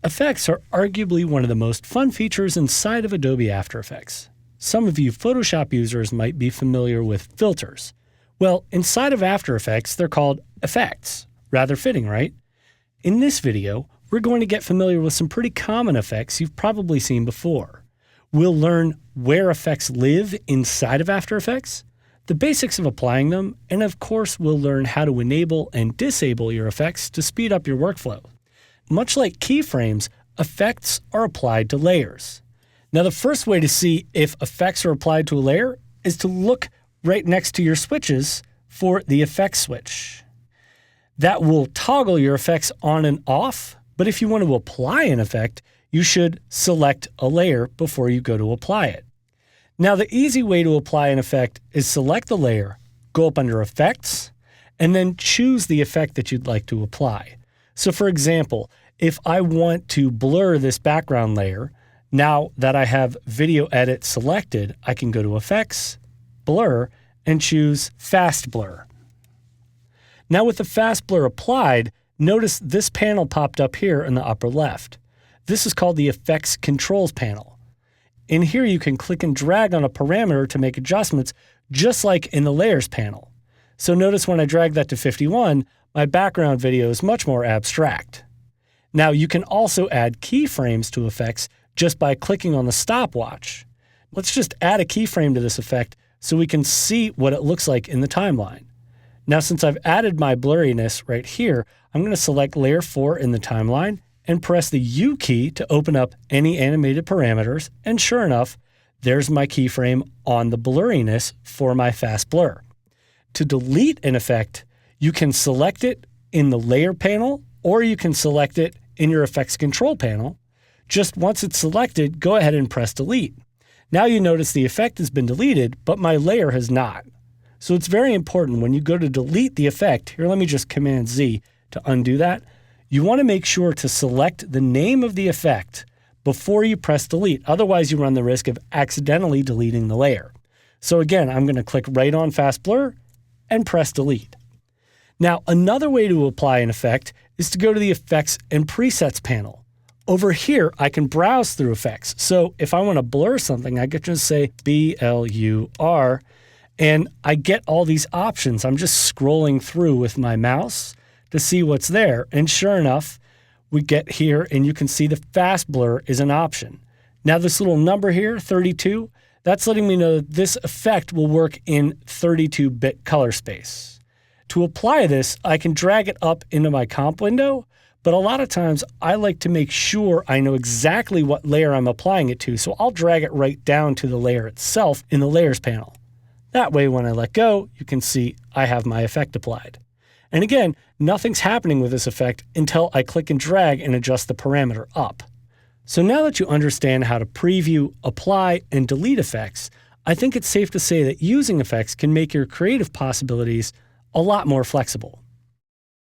Effects are arguably one of the most fun features inside of Adobe After Effects. Some of you Photoshop users might be familiar with filters. Well, inside of After Effects, they're called effects. Rather fitting, right? In this video, we're going to get familiar with some pretty common effects you've probably seen before. We'll learn where effects live inside of After Effects, the basics of applying them, and of course, we'll learn how to enable and disable your effects to speed up your workflow. Much like keyframes, effects are applied to layers. Now, the first way to see if effects are applied to a layer is to look right next to your switches for the effects switch. That will toggle your effects on and off, but if you want to apply an effect, you should select a layer before you go to apply it. Now, the easy way to apply an effect is select the layer, go up under Effects, and then choose the effect that you'd like to apply. So for example, if I want to blur this background layer, now that I have Video Edit selected, I can go to Effects, Blur, and choose Fast Blur. Now with the Fast Blur applied, notice this panel popped up here in the upper left. This is called the Effects Controls panel. In here you can click and drag on a parameter to make adjustments, just like in the Layers panel. So notice when I drag that to 51, my background video is much more abstract. Now you can also add keyframes to effects just by clicking on the stopwatch. Let's just add a keyframe to this effect so we can see what it looks like in the timeline. Now since I've added my blurriness right here, I'm going to select Layer 4 in the timeline and press the U key to open up any animated parameters, and sure enough, there's my keyframe on the blurriness for my fast blur. To delete an effect, you can select it in the Layer panel, or you can select it in your Effects Control panel. Just once it's selected, go ahead and press Delete. Now you notice the effect has been deleted, but my layer has not. So it's very important when you go to delete the effect, here let me just Command Z to undo that, you want to make sure to select the name of the effect before you press Delete. Otherwise you run the risk of accidentally deleting the layer. So again, I'm going to click right on Fast Blur and press Delete. Now, another way to apply an effect is to go to the Effects and Presets panel. Over here, I can browse through effects. So if I want to blur something, I could just say BLUR, and I get all these options. I'm just scrolling through with my mouse to see what's there. And sure enough, we get here and you can see the fast blur is an option. Now this little number here, 32, that's letting me know that this effect will work in 32-bit color space. To apply this, I can drag it up into my comp window, but a lot of times I like to make sure I know exactly what layer I'm applying it to, so I'll drag it right down to the layer itself in the Layers panel. That way when I let go, you can see I have my effect applied. And again, nothing's happening with this effect until I click and drag and adjust the parameter up. So now that you understand how to preview, apply, and delete effects, I think it's safe to say that using effects can make your creative possibilities a lot more flexible.